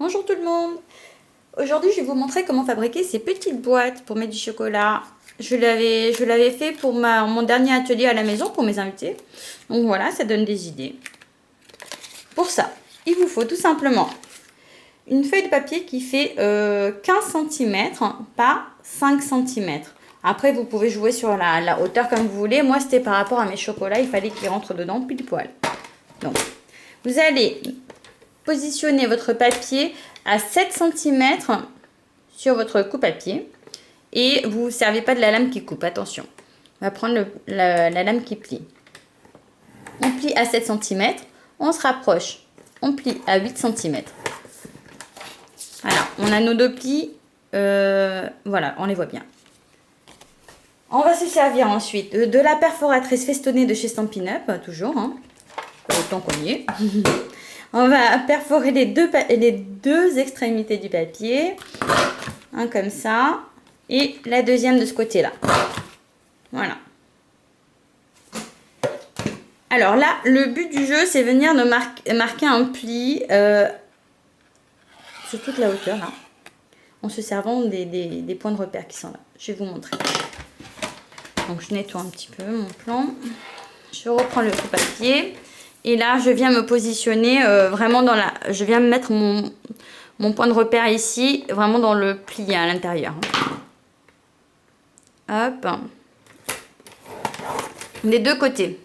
Bonjour tout le monde. Aujourd'hui, je vais vous montrer comment fabriquer ces petites boîtes pour mettre du chocolat. Je l'avais fait pour mon dernier atelier à la maison pour mes invités. Donc voilà, ça donne des idées. Pour ça, il vous faut tout simplement une feuille de papier qui fait 15 cm par 5 cm. Après, vous pouvez jouer sur la hauteur comme vous voulez. Moi, c'était par rapport à mes chocolats. Il fallait qu'ils rentrent dedans pile poil. Donc, vous allez positionner votre papier à 7 cm sur votre coupe-papier. Et vous ne vous servez pas de la lame qui coupe, attention. On va prendre la lame qui plie. On plie à 7 cm. On se rapproche. On plie à 8 cm. Voilà, on a nos deux plis. Voilà, on les voit bien. On va se servir ensuite de la perforatrice festonnée de chez Stampin' Up, toujours, hein, autant qu'on y est. On va perforer les deux extrémités du papier, un comme ça, et la deuxième de ce côté-là. Voilà. Alors là, le but du jeu, c'est venir de marquer un pli sur toute la hauteur, là, en se servant des points de repère qui sont là. Je vais vous montrer. Donc je nettoie un petit peu mon plan. Je reprends le papier. Et là, je viens me positionner vraiment dans la... Je viens mettre mon point de repère ici, vraiment dans le pli à l'intérieur. Hop. Des deux côtés.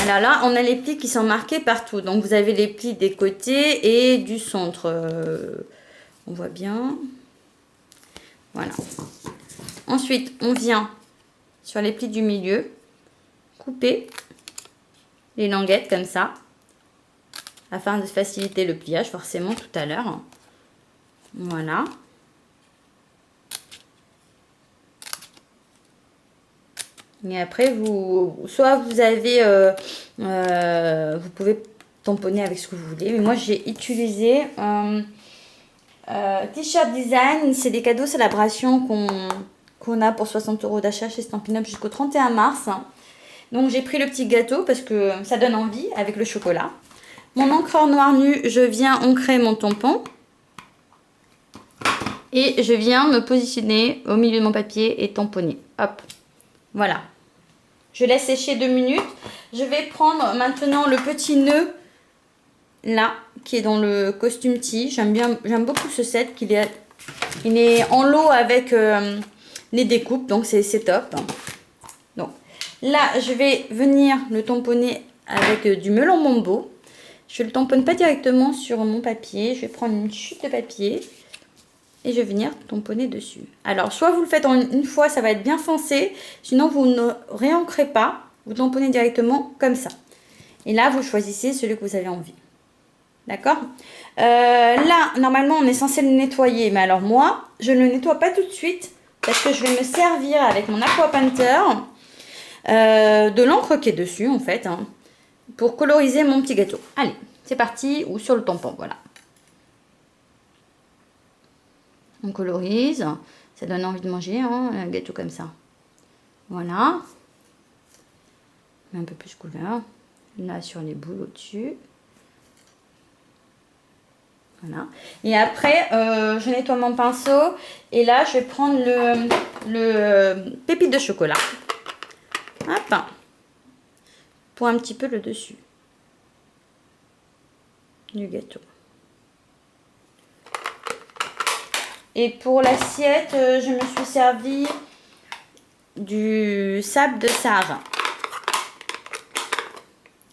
Alors là, on a les plis qui sont marqués partout. Donc vous avez les plis des côtés et du centre. On voit bien. Voilà. Ensuite, on vient sur les plis du milieu, couper les languettes comme ça, afin de faciliter le pliage forcément tout à l'heure. Voilà. Et après, soit vous avez, vous pouvez tamponner avec ce que vous voulez. Mais moi, j'ai utilisé T-shirt design. C'est des cadeaux célébration qu'on a pour 60 € d'achat chez Stampin' Up jusqu'au 31 mars. Donc, j'ai pris le petit gâteau parce que ça donne envie avec le chocolat. Mon encreur noir nu, je viens ancrer mon tampon. Et je viens me positionner au milieu de mon papier et tamponner. Hop, voilà. Je laisse sécher 2 minutes. Je vais prendre maintenant le petit nœud là qui est dans le costume tee. J'aime beaucoup ce set. Il est en lot avec les découpes, donc c'est top. Donc là, je vais venir le tamponner avec du melon mambo. Je le tamponne pas directement sur mon papier. Je vais prendre une chute de papier. Et je vais venir tamponner dessus. Alors, soit vous le faites en une fois, ça va être bien foncé. Sinon, vous ne réancrez pas. Vous tamponnez directement comme ça. Et là, vous choisissez celui que vous avez envie. D'accord? Là, normalement, on est censé le nettoyer. Mais alors, moi, je ne le nettoie pas tout de suite. Parce que je vais me servir avec mon Aqua Painter de l'encre qui est dessus, en fait. Hein, pour coloriser mon petit gâteau. Allez, c'est parti. Ou sur le tampon, voilà. On colorise, ça donne envie de manger hein, un gâteau comme ça. Voilà. Un peu plus couleur. Là sur les boules au-dessus. Voilà. Et après, je nettoie mon pinceau. Et là, je vais prendre le pépite de chocolat. Hop. Pour un petit peu le dessus du gâteau. Et pour l'assiette, je me suis servi du sable de Sahara.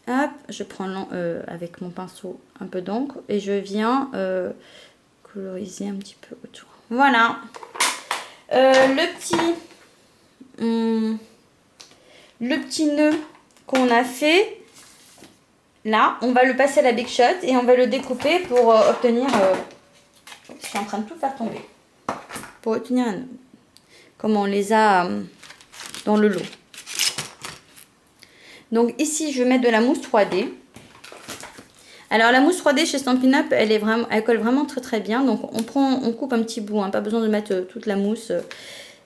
Hop, je prends avec mon pinceau un peu d'encre et je viens coloriser un petit peu autour. Voilà. Le petit nœud qu'on a fait, là, on va le passer à la Big Shot et on va le découper pour obtenir... je suis en train de tout faire tomber. Pour obtenir un nœud. Comme on les a dans le lot. Donc ici, je vais mettre de la mousse 3D. Alors la mousse 3D chez Stampin' Up, elle colle vraiment très très bien. Donc on coupe un petit bout, hein, pas besoin de mettre toute la mousse.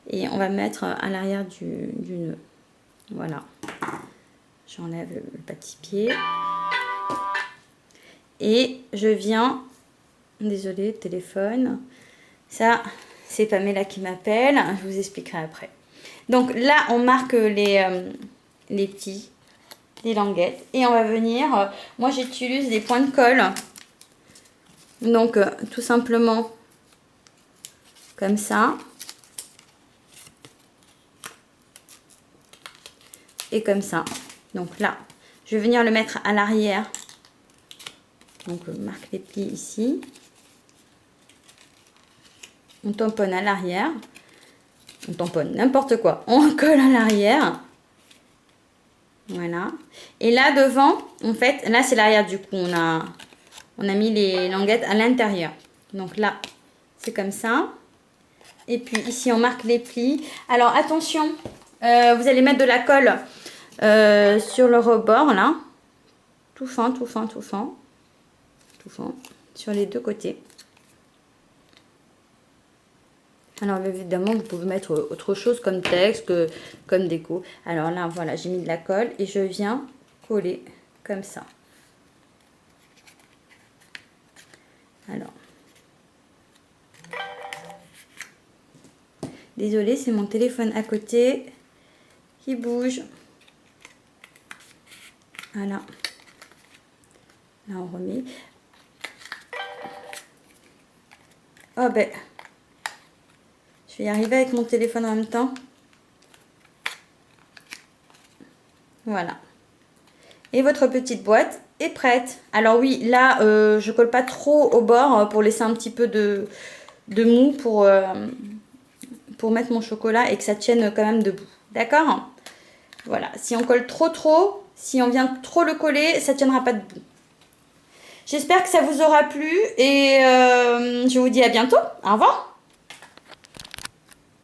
Et on va mettre à l'arrière du nœud. Voilà. J'enlève le petit pied. Et je viens... Désolée, téléphone. Ça, c'est Pamela qui m'appelle. Je vous expliquerai après. Donc là, on marque les petits, les languettes. Et on va venir... moi, j'utilise des points de colle. Donc, tout simplement, comme ça. Et comme ça. Donc là, je vais venir le mettre à l'arrière. Donc, on marque les plis ici. On tamponne à l'arrière. On tamponne n'importe quoi. On colle à l'arrière. Voilà. Et là, devant, en fait, là, c'est l'arrière du coup. On a mis les languettes à l'intérieur. Donc là, c'est comme ça. Et puis ici, on marque les plis. Alors, attention, vous allez mettre de la colle sur le rebord, là. Tout fin, tout fin, tout fin. Tout fin. Sur les deux côtés. Alors, évidemment, vous pouvez mettre autre chose comme texte, comme déco. Alors là, voilà, j'ai mis de la colle et je viens coller comme ça. Alors. Désolée, c'est mon téléphone à côté qui bouge. Voilà. Là, on remet. Oh ben, je vais y arriver avec mon téléphone en même temps. Voilà. Et votre petite boîte est prête. Alors oui, là, je colle pas trop au bord pour laisser un petit peu de mou pour mettre mon chocolat et que ça tienne quand même debout. D'accord? Voilà. Si on colle trop, si on vient trop le coller, ça tiendra pas debout. J'espère que ça vous aura plu et je vous dis à bientôt. Au revoir.